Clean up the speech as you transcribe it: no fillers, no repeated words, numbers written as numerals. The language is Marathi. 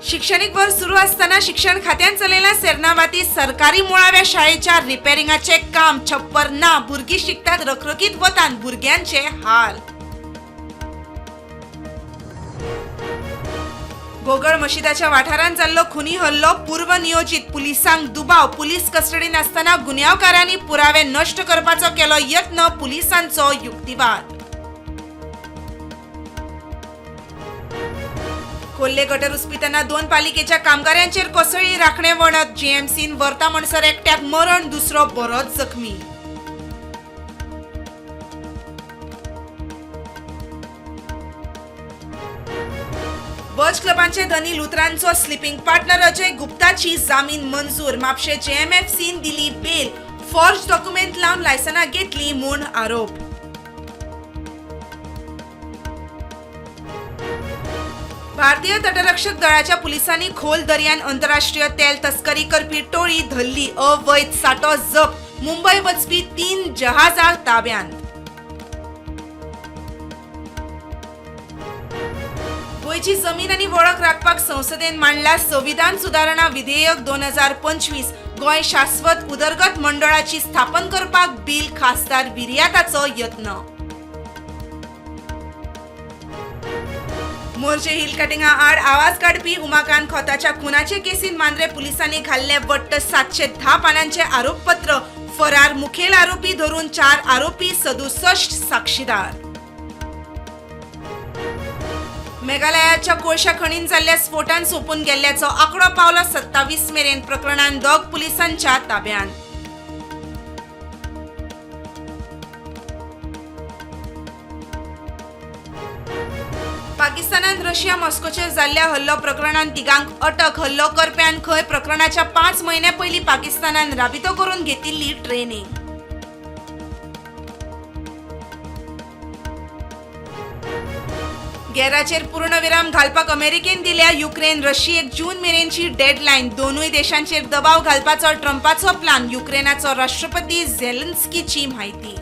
शैक्षणिक वर्ष सुरू असताना शिक्षण खात्यान चलयल्या सेरनाबाती सरकारी मुळाव्या शाळेच्या रिपेरिंगाचे काम छप्पर ना भुरगी शिकतात रखरखीत वतान भुरग्यांचे हाल। गोगळ मशिदाच्या वाठारांत जाल्लो खुनी हल्लो पूर्व नियोजित, पुलिसांक दुबाव, पुलीस कस्टडीन असताना गुन्यांवकारांनी पुरावे नष्ट करपाचो केलो यत्न, पुलिसांचो युक्तिवाद। खोल्ले गटर उस्पितना 2 पालिकेच्या कामगारांचेर कोसळ्ळी राखणे वणत, जीएमसीन वर्ता म्हणसर एकट्याक मरण, दुसरो बरोच जखमी। बज क्लबांचे धनी लुथरांचो स्लिपिंग पार्टनर अजय गुप्ताची जामीन मंजूर, म्हापशे जेएमएफसीन दिली बेल, फॉर्ज डॉक्युमेंट लावन लायसना घेतली म्हूण आरोप। भारतीय तटरक्षक दळाच्या पुलिसांनी खोल दर्यान आंतरराष्ट्रीय तेल तस्करी करपी टोळी धरली, अवैध सांठो जप्त, मुंबई वचपी 3 जहाजां ताब्यांत। गोयची जमीन आनी वळख राखपाक संसदेन मांडला संविधान सुदारणा विधेयक 2025, गोय शाश्वत उदरगत मंडळाची स्थापन करपाक बिल, खासदार विर्याताचो यत्न। मोर्चे हिल कटिंगा आड आवाज काढपी उमाकांत खोताच्या खुनाचे केसीन मांद्रे पुलिसांनी घाल्ले वट्ट 710 पानांचे आरोपपत्र, फरार मुखेल आरोपी धरून 4 आरोपी, 67 साक्षीदार। मेघालयाच्या कोळशा खणीन जाल्ल्या स्फोटान सोंपून गेल्ल्याचो आंकडो पावलो 27 मेरेन, प्रकरणान 2 पुलिसांच्या ताब्यांत। पाकिस्तानान रशिया मॉस्कोचेर जाल्ल्या हल्लो प्रकरणान 3 अटक, हल्लो करप्यान खंय प्रकरणाच्या 5 म्हयन्या पयलीं पाकिस्तानान राबितो करून घेतिल्ली ट्रेनिंग। गॅराचेर पूर्णविराम घालपाक अमेरिकेन दिल्या युक्रेन रशियेक जून मेरेनची डेडलायन, दोनूय देशांचेर दबाव घालपाचो ट्रंपाचो प्लान, युक्रेनाचो राष्ट्रपती झेलेन्स्कीची म्हायती।